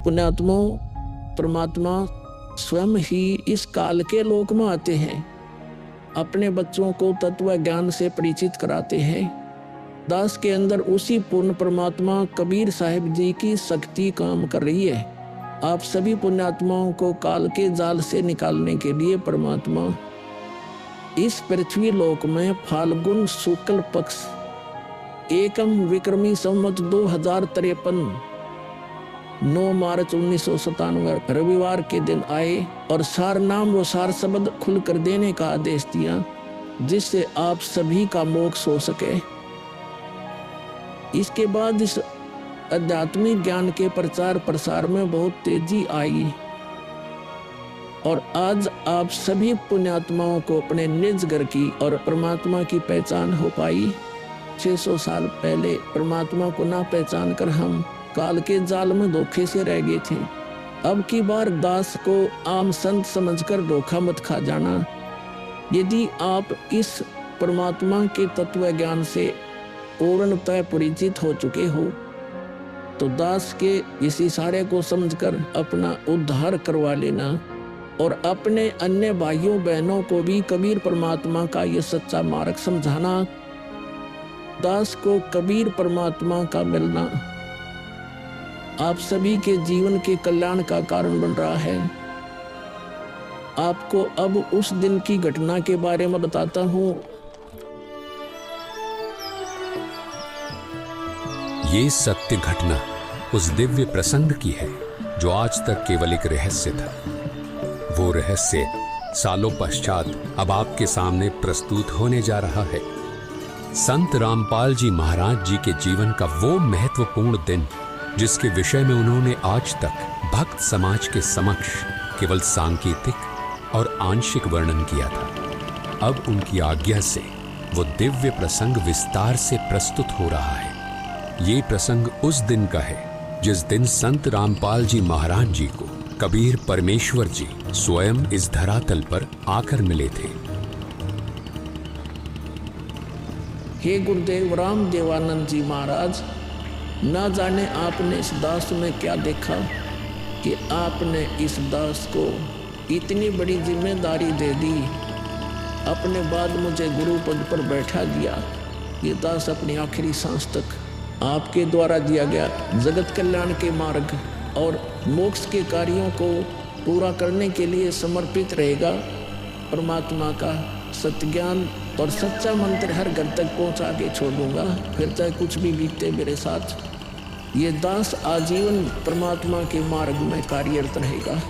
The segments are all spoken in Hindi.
पुण्यात्माओं, परमात्मा स्वयं ही इस काल के लोक में आते हैं, अपने बच्चों को तत्व ज्ञान से परिचित कराते हैं। दास के अंदर उसी पूर्ण परमात्मा कबीर साहिब जी की शक्ति काम कर रही है। आप सभी पुण्यात्माओं को काल के जाल से निकालने के लिए परमात्मा इस पृथ्वी लोक में फाल्गुन शुक्ल पक्ष एकम विक्रमी संवत 2053 9 मार्च 1997 रविवार के दिन आए और सार नाम व सार शब्द खुल कर देने का आदेश दिया, जिससे आप सभी का मोक्ष हो सके। इसके बाद इस आध्यात्मिक ज्ञान के प्रचार प्रसार में बहुत तेजी आई और आज आप सभी पुण्यात्माओं को अपने निज घर की और परमात्मा की पहचान हो पाई। 600 साल पहले परमात्मा को ना पहचान कर हम काल के जाल में धोखे से रह गए थे। अब की बार दास को आम संत समझकर धोखा मत खा जाना। यदि आप इस परमात्मा के तत्व ज्ञान से पूर्णतः परिचित हो चुके हो तो दास के इस इशारे को समझकर अपना उद्धार करवा लेना और अपने अन्य भाइयों बहनों को भी कबीर परमात्मा का यह सच्चा मार्ग समझाना। दास को कबीर परमात्मा का मिलना आप सभी के जीवन के कल्याण का कारण बन रहा है। आपको अब उस दिन की घटना के बारे में बताता हूँ। ये सत्य घटना उस दिव्य प्रसंग की है जो आज तक केवल एक रहस्य था। वो रहस्य सालों पश्चात अब आपके सामने प्रस्तुत होने जा रहा है। संत रामपाल जी महाराज जी के जीवन का वो महत्वपूर्ण दिन जिसके विषय में उन्होंने आज तक भक्त समाज के समक्ष केवल सांकेतिक और आंशिक वर्णन किया था, अब उनकी आज्ञा से वो दिव्य प्रसंग विस्तार से प्रस्तुत हो रहा है। ये प्रसंग उस दिन का है जिस दिन संत रामपाल जी महाराज जी को कबीर परमेश्वर जी स्वयं इस धरातल पर आकर मिले थे। हे गुरुदेव राम देवानंद जी महाराज, ना जाने आपने इस दास में क्या देखा कि आपने इस दास को इतनी बड़ी जिम्मेदारी दे दी। अपने बाद मुझे गुरु पद पर बैठा दिया। ये दास अपनी आखिरी सांस तक आपके द्वारा दिया गया जगत कल्याण के मार्ग और मोक्ष के कार्यों को पूरा करने के लिए समर्पित रहेगा। परमात्मा का सत्य ज्ञान और सच्चा मंत्र हर घर तक पहुंचा के छोड़ दूंगा, फिर चाहे कुछ भी बीते मेरे साथ। ये दास आजीवन परमात्मा के मार्ग में कार्यरत रहेगा।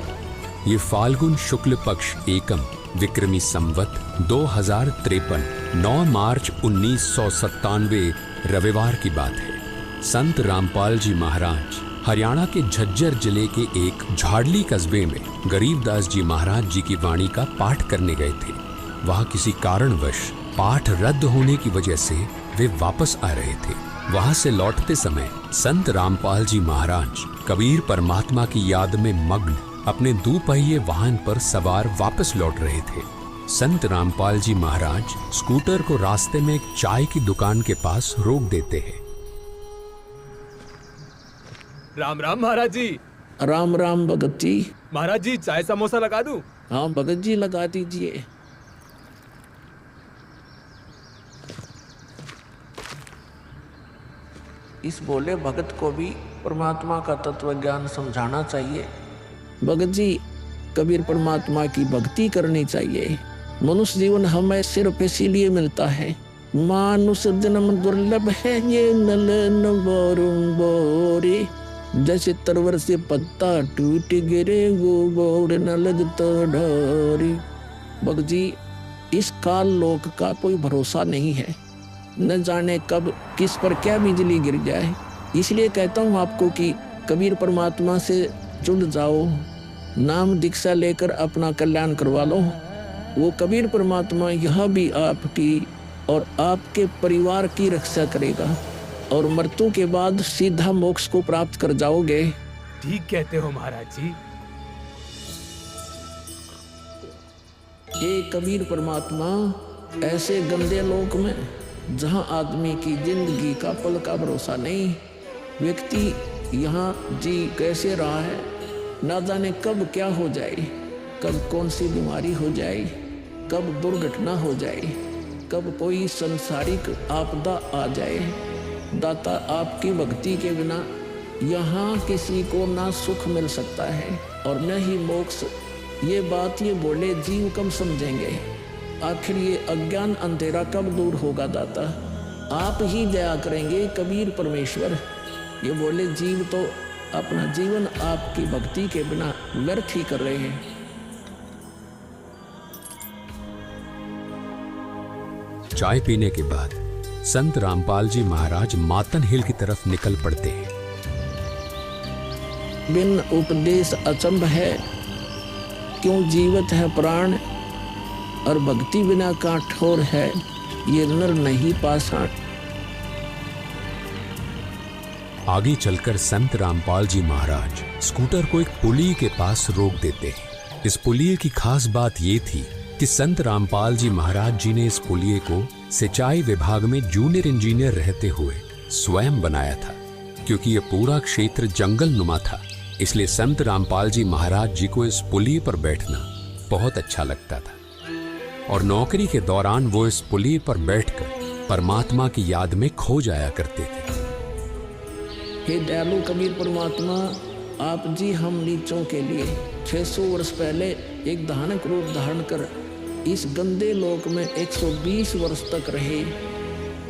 ये फाल्गुन शुक्ल पक्ष एकम विक्रमी संवत 2053 9 मार्च 1997 रविवार की बात है। संत रामपाल जी महाराज हरियाणा के झज्जर जिले के एक झाड़ली कस्बे में गरीबदास जी महाराज जी की वाणी का पाठ करने गए थे। वहां किसी कारणवश पाठ रद्द होने की वजह से वे वापस आ रहे थे। वहां से लौटते समय संत रामपाल जी महाराज कबीर परमात्मा की याद में मग्न अपने दुपहिए वाहन पर सवार वापस लौट रहे थे। संत रामपाल जी महाराज स्कूटर को रास्ते में एक चाय की दुकान के पास रोक देते हैं। राम राम महाराज जी। राम राम भगत जी। महाराज जी चाय समोसा लगा दूं? हाँ भगत जी लगा दीजिए। इस भोले भगत को भी परमात्मा का तत्व ज्ञान समझाना चाहिए। भगत जी, कबीर परमात्मा की भक्ति करनी चाहिए। मनुष्य जीवन हमें सिर्फ इसीलिए मिलता है। मानुष जन्म दुर्लभ है ये नलन बोरे, जैसे तरवर से पत्ता टूट गिरे वो बोर न लगता ढोरी। भगत जी, इस काल लोक का कोई भरोसा नहीं है, न जाने कब किस पर क्या बिजली गिर जाए। इसलिए कहता हूँ आपको कि कबीर परमात्मा से जुड़ जाओ, नाम दीक्षा लेकर अपना कल्याण करवा लो। वो कबीर परमात्मा यह भी आपकी और आपके परिवार की रक्षा करेगा और मृत्यु के बाद सीधा मोक्ष को प्राप्त कर जाओगे। ठीक कहते हो महाराज जी। ये कबीर परमात्मा ऐसे गंदे लोक में जहां आदमी की जिंदगी का पल का भरोसा नहीं, व्यक्ति यहाँ जी कैसे रहा है, ना जाने कब क्या हो जाए, कब कौन सी बीमारी हो जाए, कब दुर्घटना हो जाए, कब कोई संसारिक आपदा आ जाए। दाता, आपकी भक्ति के बिना यहाँ किसी को ना सुख मिल सकता है और न ही मोक्ष। ये बात ये बोले जीव कब समझेंगे? आखिर ये अज्ञान अंधेरा कब दूर होगा दाता? आप ही दया करेंगे कबीर परमेश्वर। ये बोले जीव तो अपना जीवन आपकी भक्ति के बिना व्यर्थ ही कर रहे हैं। चाय पीने के बाद संत रामपाल जी महाराज मातन हिल की तरफ निकल पड़ते हैं। बिन उपदेश अचंभ है, क्यों जीवत है प्राण, और भक्ति बिना काठोर है, ये नर नहीं पाषाण। आगे चलकर संत रामपाल जी महाराज स्कूटर को एक पुलिये के पास रोक देते हैं। इस पुलिये की खास बात ये थी कि संत रामपाल जी महाराज जी ने इस पुलिये को सिंचाई विभाग में जूनियर इंजीनियर रहते हुए स्वयं बनाया था। क्योंकि यह पूरा क्षेत्र जंगल नुमा था, इसलिए संत रामपाल जी महाराज जी को इस पुलिये पर बैठना बहुत अच्छा लगता था और नौकरी के दौरान वो इस पुलिये पर बैठकर परमात्मा की याद में खो जाया करते थे। हे दयालु कबीर परमात्मा, आप जी हम नीचों के लिए 600 वर्ष पहले एक धानक रूप धारण कर इस गंदे लोक में 120 वर्ष तक रहे।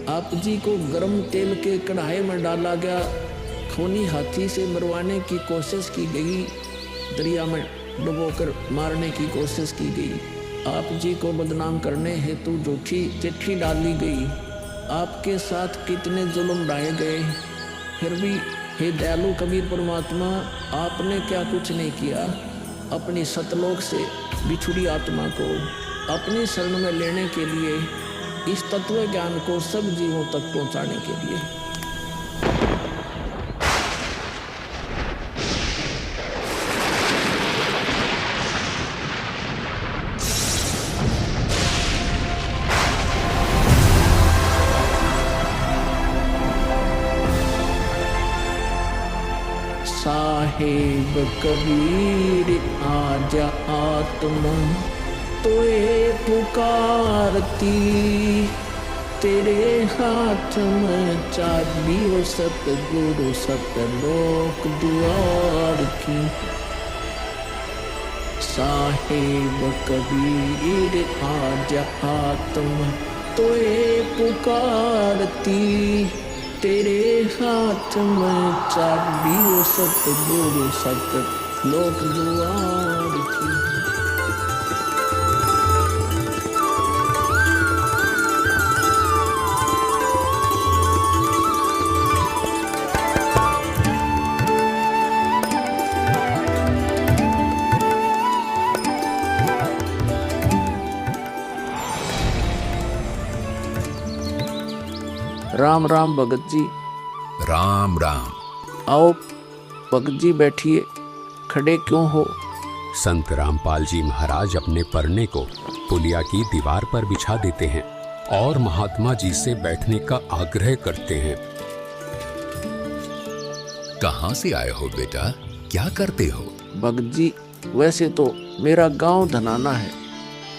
आप जी को गर्म तेल के कढ़ाई में डाला गया, खूनी हाथी से मरवाने की कोशिश की गई, दरिया में डुबोकर मारने की कोशिश की गई। आप जी को बदनाम करने हेतु झूठी चिट्ठी डाली गई। आपके साथ कितने जुल्म ढाए गए, फिर भी हे दयालु कबीर परमात्मा, आपने क्या कुछ नहीं किया अपनी सतलोक से बिछुड़ी आत्मा को अपनी शरण में लेने के लिए, इस तत्व ज्ञान को सब जीवों तक पहुंचाने के लिए। साहेब कबीर आजा आत्मा तोए पुकारती, तेरे हाथ में चाबी हो सतगुरु सतलोक द्वार की। साहेब कबीर आजा आत्मा तोए पुकारती, तेरे हाथ में चाबी हो सतगुरु सतलोक द्वार की। राम राम भगत जी। राम राम। आओ भगत जी बैठिए, खड़े क्यों हो? संत रामपाल जी महाराज अपने परने को पुलिया की दीवार पर बिछा देते हैं और महात्मा जी से बैठने का आग्रह करते हैं। कहाँ से आए हो बेटा, क्या करते हो? भगत जी, वैसे तो मेरा गांव धनाना है,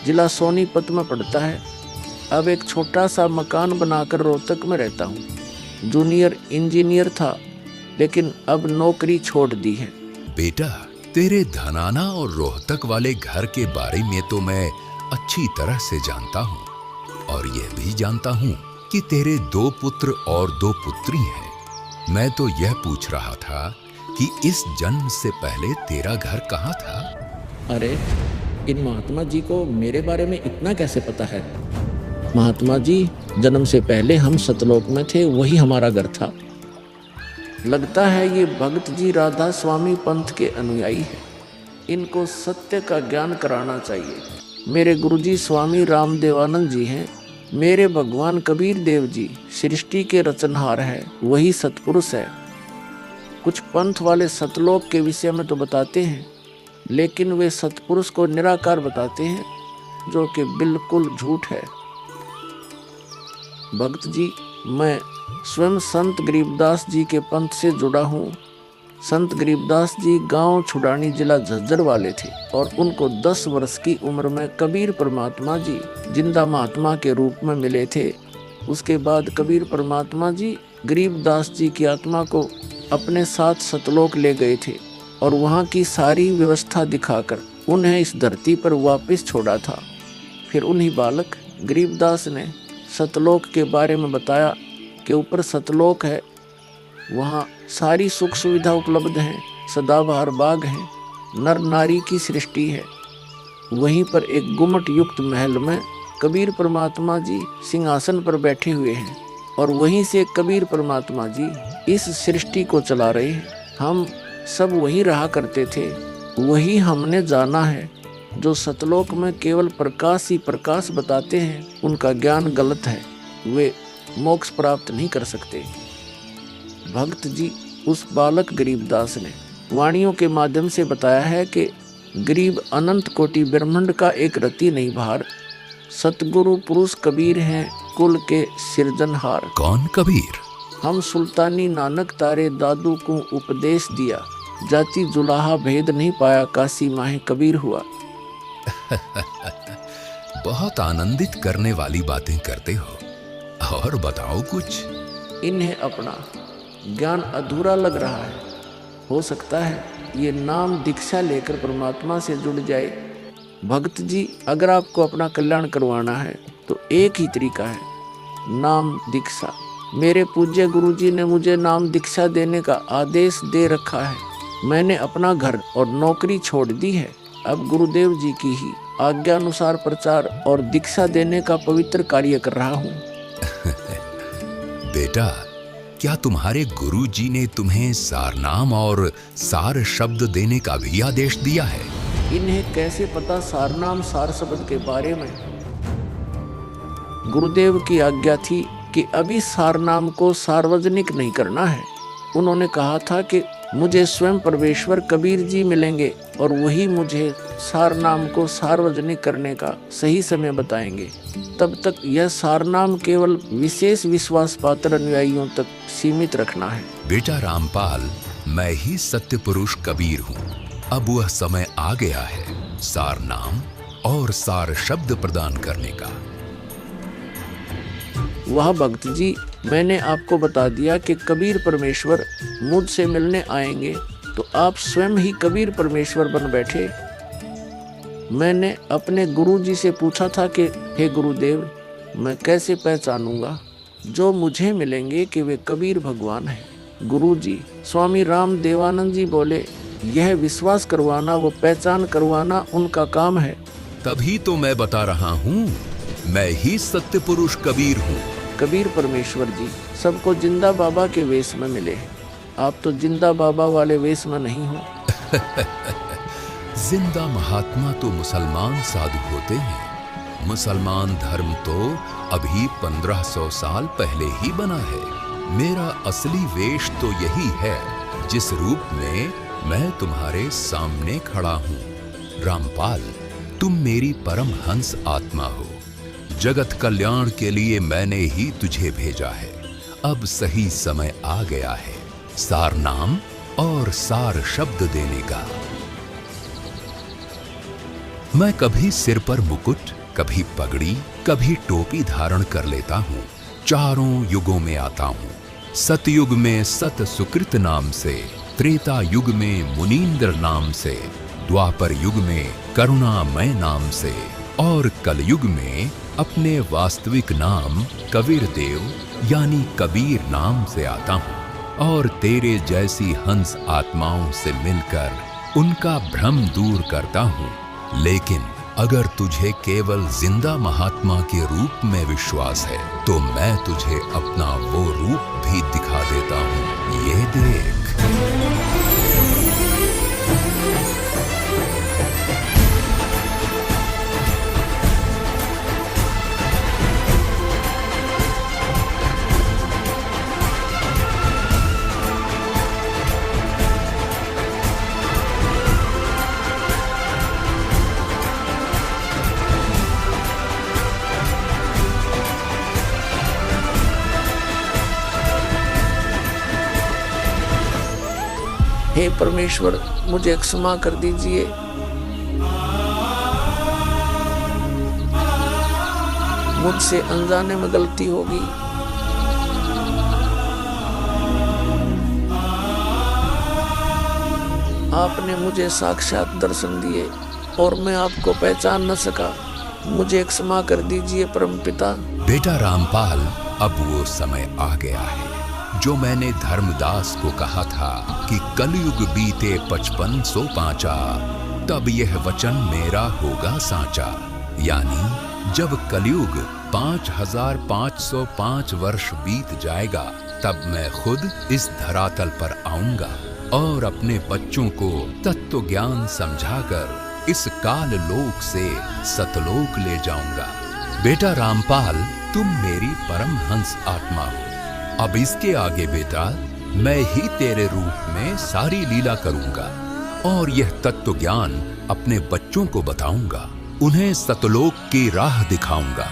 जिला सोनीपत में पड़ता है। अब एक छोटा सा मकान बनाकर रोहतक में रहता हूँ। जूनियर इंजीनियर था, लेकिन अब नौकरी छोड़ दी है। बेटा, तेरे धनाना और रोहतक वाले घर के बारे में तो मैं अच्छी तरह से जानता हूँ और यह भी जानता हूँ कि तेरे 2 पुत्र और 2 पुत्री हैं। मैं तो यह पूछ रहा था कि इस जन्म से पहले तेरा घर कहाँ था? अरे, इन महात्मा जी को मेरे बारे में इतना कैसे पता है? महात्मा जी, जन्म से पहले हम सतलोक में थे, वही हमारा घर था। लगता है ये भगत जी राधा स्वामी पंथ के अनुयायी हैं। इनको सत्य का ज्ञान कराना चाहिए। मेरे गुरुजी स्वामी रामदेवानंद जी हैं। मेरे भगवान कबीर देव जी सृष्टि के रचनहार हैं, वही सतपुरुष है। कुछ पंथ वाले सतलोक के विषय में तो बताते हैं, लेकिन वे सतपुरुष को निराकार बताते हैं, जो कि बिल्कुल झूठ है। भक्त जी, मैं स्वयं संत गरीबदास जी के पंथ से जुड़ा हूँ। संत गरीबदास जी गांव छुड़ानी जिला झज्जर वाले थे और उनको 10 वर्ष की उम्र में कबीर परमात्मा जी जिंदा महात्मा के रूप में मिले थे। उसके बाद कबीर परमात्मा जी गरीबदास जी की आत्मा को अपने साथ सतलोक ले गए थे और वहाँ की सारी व्यवस्था दिखाकर उन्हें इस धरती पर वापस छोड़ा था। फिर उन्हीं बालक गरीबदास ने सतलोक के बारे में बताया कि ऊपर सतलोक है, वहाँ सारी सुख सुविधा उपलब्ध है, सदाबहार बाग है, नर नारी की सृष्टि है। वहीं पर एक गुम्मट युक्त महल में कबीर परमात्मा जी सिंहासन पर बैठे हुए हैं और वहीं से कबीर परमात्मा जी इस सृष्टि को चला रहे हैं। हम सब वहीं रहा करते थे, वही हमने जाना है। जो सतलोक में केवल प्रकाश ही प्रकाश बताते हैं उनका ज्ञान गलत है, वे मोक्ष प्राप्त नहीं कर सकते। भक्त जी उस बालक गरीबदास ने वाणियों के माध्यम से बताया है कि गरीब अनंत कोटि ब्रह्मांड का एक रति नहीं भार, सतगुरु पुरुष कबीर हैं कुल के सिरजनहार। कौन कबीर? हम सुल्तानी नानक तारे दादू को उपदेश दिया, जाति जुलाहा भेद नहीं पाया, काशी माहे कबीर हुआ। बहुत आनंदित करने वाली बातें करते हो, और बताओ कुछ। इन्हें अपना ज्ञान अधूरा लग रहा है, हो सकता है ये नाम दीक्षा लेकर परमात्मा से जुड़ जाए। भक्त जी अगर आपको अपना कल्याण करवाना है तो एक ही तरीका है, नाम दीक्षा। मेरे पूज्य गुरु जी ने मुझे नाम दीक्षा देने का आदेश दे रखा है। मैंने अपना घर और नौकरी छोड़ दी है, अब गुरुदेव जी की ही आज्ञा अनुसार प्रचार और दीक्षा देने का पवित्र कार्य कर रहा हूँ। बेटा, क्या तुम्हारे गुरु जी ने तुम्हें सारनाम और सार शब्द देने का भी आदेश दिया है? इन्हें कैसे पता सारनाम सार शब्द के बारे में? गुरुदेव की आज्ञा थी कि अभी सारनाम को सार्वजनिक नहीं करना है। उन्होंने कहा था कि मुझे स्वयं परमेश्वर कबीर जी मिलेंगे और वही मुझे सारनाम को सार्वजनिक करने का सही समय बताएंगे। तब तक यह सारनाम केवल विशेष विश्वास पात्र अनुयायियों तक सीमित रखना है। बेटा रामपाल, मैं ही सत्य पुरुष कबीर हूँ। अब वह समय आ गया है सारनाम और सार शब्द प्रदान करने का। वह भक्त जी, मैंने आपको बता दिया कि कबीर परमेश्वर मुझसे मिलने आएंगे, तो आप स्वयं ही कबीर परमेश्वर बन बैठे। मैंने अपने गुरु जी से पूछा था कि हे गुरुदेव, मैं कैसे पहचानूंगा जो मुझे मिलेंगे कि वे कबीर भगवान हैं। गुरु जी स्वामी राम देवानंद जी बोले, यह विश्वास करवाना व पहचान करवाना उनका काम है। तभी तो मैं बता रहा हूँ, मैं ही सत्य पुरुष कबीर हूँ। कबीर परमेश्वर जी सबको जिंदा बाबा के वेश में मिले, आप तो जिंदा बाबा वाले वेश में नहीं हो। जिंदा महात्मा तो मुसलमान साधु होते हैं। मुसलमान धर्म तो अभी 1500 साल पहले ही बना है। मेरा असली वेश तो यही है जिस रूप में मैं तुम्हारे सामने खड़ा हूँ। रामपाल, तुम मेरी परम हंस आत्मा हो। जगत कल्याण के लिए मैंने ही तुझे भेजा है। अब सही समय आ गया है सार नाम और सार शब्द देने का। मैं कभी सिर पर मुकुट, कभी पगड़ी, कभी टोपी धारण कर लेता हूँ। चारों युगों में आता हूँ। सतयुग में सत सुकृत नाम से, त्रेता युग में मुनींद्र नाम से, द्वापर युग में करुणामय नाम से और कलयुग में अपने वास्तविक नाम कबीर देव यानी कबीर नाम से आता हूँ और तेरे जैसी हंस आत्माओं से मिलकर उनका भ्रम दूर करता हूँ। लेकिन अगर तुझे केवल जिंदा महात्मा के रूप में विश्वास है तो मैं तुझे अपना वो रूप भी दिखा देता हूँ। ये देख। हे परमेश्वर, मुझे क्षमा कर दीजिए। मुझसे अनजाने में गलती होगी। आपने मुझे साक्षात दर्शन दिए और मैं आपको पहचान न सका। मुझे क्षमा कर दीजिए परमपिता। बेटा रामपाल, अब वो समय आ गया है जो मैंने धर्मदास को कहा था कि कलयुग बीते 5500 पांचा, तब यह वचन मेरा होगा साचा। यानी जब कलयुग 5505 वर्ष बीत जाएगा, तब मैं खुद इस धरातल पर आऊंगा और अपने बच्चों को तत्व ज्ञान समझाकर इस काल लोक से सतलोक ले जाऊंगा। बेटा रामपाल, तुम मेरी परम हंस आत्मा हो। अब इसके आगे बेटा, मैं ही तेरे रूप में सारी लीला करूंगा और यह तत्व ज्ञान अपने बच्चों को बताऊंगा, उन्हें सतलोक की राह दिखाऊंगा।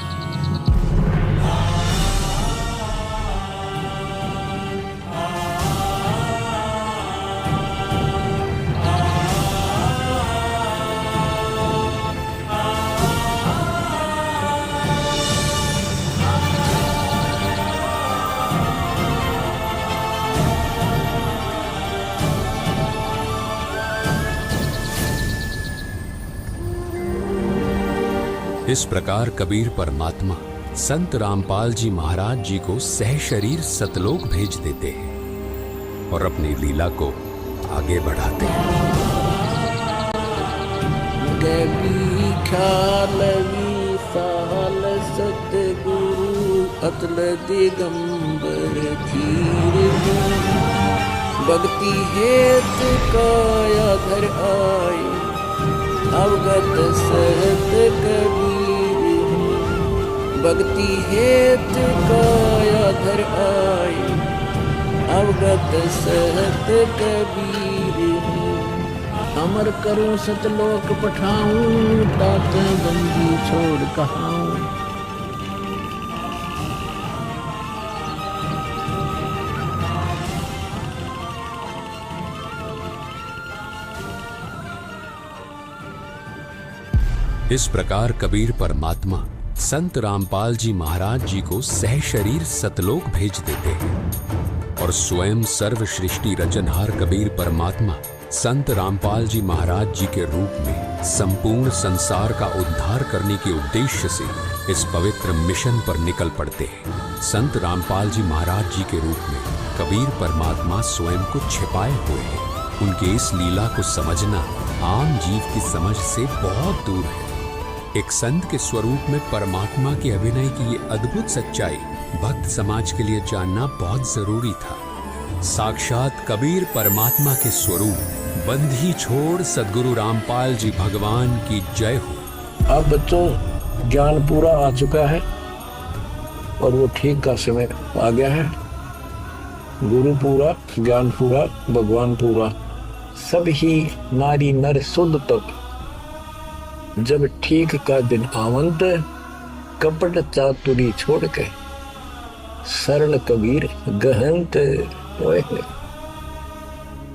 इस प्रकार कबीर परमात्मा संत रामपाल जी महाराज जी को सह शरीर सतलोक भेज देते हैं और अपनी लीला को आगे बढ़ाते हैं। गली ख्यालवी साल सतगुरु अतल दिगंबर धीर भक्ति हेत काया धर आए अवगत सहत कबीर। भक्ति हेत काया धर आए अवगत सहत कबीर। अमर करूं सतलोक पठाऊं तात बंदी छोड़ कहाऊं। इस प्रकार कबीर परमात्मा संत रामपाल जी महाराज जी को सह शरीर सतलोक भेज देते हैं और स्वयं सर्व सृष्टि रचनहार कबीर परमात्मा संत रामपाल जी महाराज जी के रूप में संपूर्ण संसार का उद्धार करने के उद्देश्य से इस पवित्र मिशन पर निकल पड़ते हैं। संत रामपाल जी महाराज जी के रूप में कबीर परमात्मा स्वयं को छिपाए हुए हैं। उनके इस लीला को समझना आम जीव की समझ से बहुत दूर है। एक संत के स्वरूप में परमात्मा के अभिनय की ये अद्भुत सच्चाई भक्त समाज के लिए जानना बहुत जरूरी था। साक्षात कबीर परमात्मा के स्वरूप बंधी छोड़ सद्गुरु रामपाल जी भगवान की जय हो। अब बच्चों, ज्ञान पूरा आ चुका है और वो ठीक का समय आ गया है। गुरु पूरा, ज्ञान पूरा, भगवान पूरा, सब ही नारी नर शुद्ध तक जब ठीक का दिन आवंत कपट चातुरी छोड़ के शरण कबीर गहंत।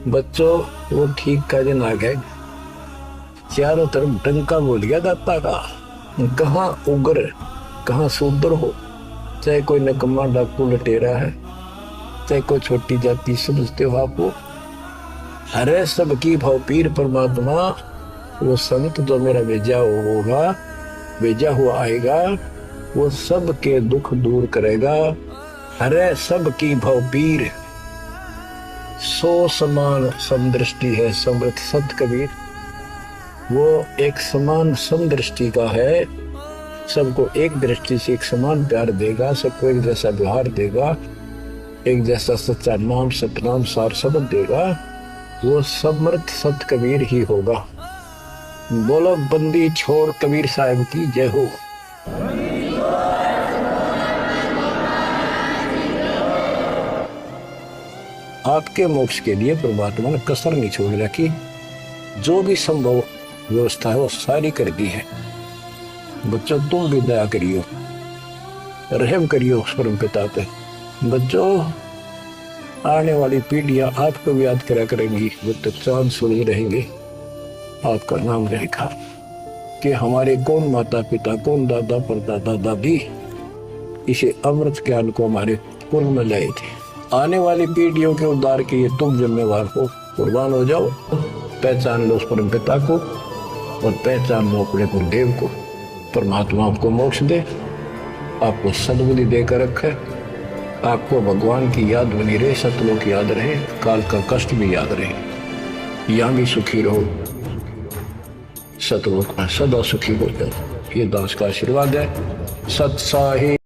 बच्चों, वो ठीक का दिन आ गए। चारों तरफ डंका बोल गया दाता का। कहाँ उग्र, कहाँ शूद्र हो, चाहे कोई नकम्मा डाकू लटेरा है, चाहे कोई छोटी जाति समझते हो आपको, अरे सबकी भाव पीर परमात्मा वो संत जो मेरा भेजा होगा, भेजा हुआ आएगा, वो सबके दुख दूर करेगा। अरे सबकी भाव पीर सो समान समदृष्टि है समृत संत कबीर। वो एक समान समदृष्टि का है, सबको एक दृष्टि से एक समान प्यार देगा, सबको एक जैसा व्यवहार देगा, एक जैसा सच्चा नाम सतनाम सार शब्द देगा। वो समर्थ सत कबीर ही होगा। बोलो बंदी छोड़ कबीर साहब की जय हो। आपके मोक्ष के लिए परमात्मा ने कसर नहीं छोड़ रखी। जो भी संभव व्यवस्था है वो सारी कर दी है। बच्चों, तुम भी दया करियो, रहम करियो उस परम पिता पे। बच्चों, आने वाली पीढ़ियां आपको भी याद करा करेंगी, जब तक चांद सूरज रहेंगे आपका नाम रहेगा कि हमारे कौन माता पिता, कौन दादा परदादा दादी इसे अमृत ज्ञान को हमारे कुल में लाए थे। आने वाली पीढ़ियों के उद्धार के लिए तुम जिम्मेवार हो, कुर्बान हो जाओ। पहचान लो उस परम पिता को और पहचान लो अपने गुरुदेव को। परमात्मा आपको मोक्ष दे, आपको सद्बुद्धि देकर रखे, आपको भगवान की याद बनी रहे, सतलोक याद रहे, काल का कष्ट भी याद रहे, यहाँ भी सुखी रहो, सतलोक में सदा सुखी हो जाए। ये दास का आशीर्वाद है। सत साहिब।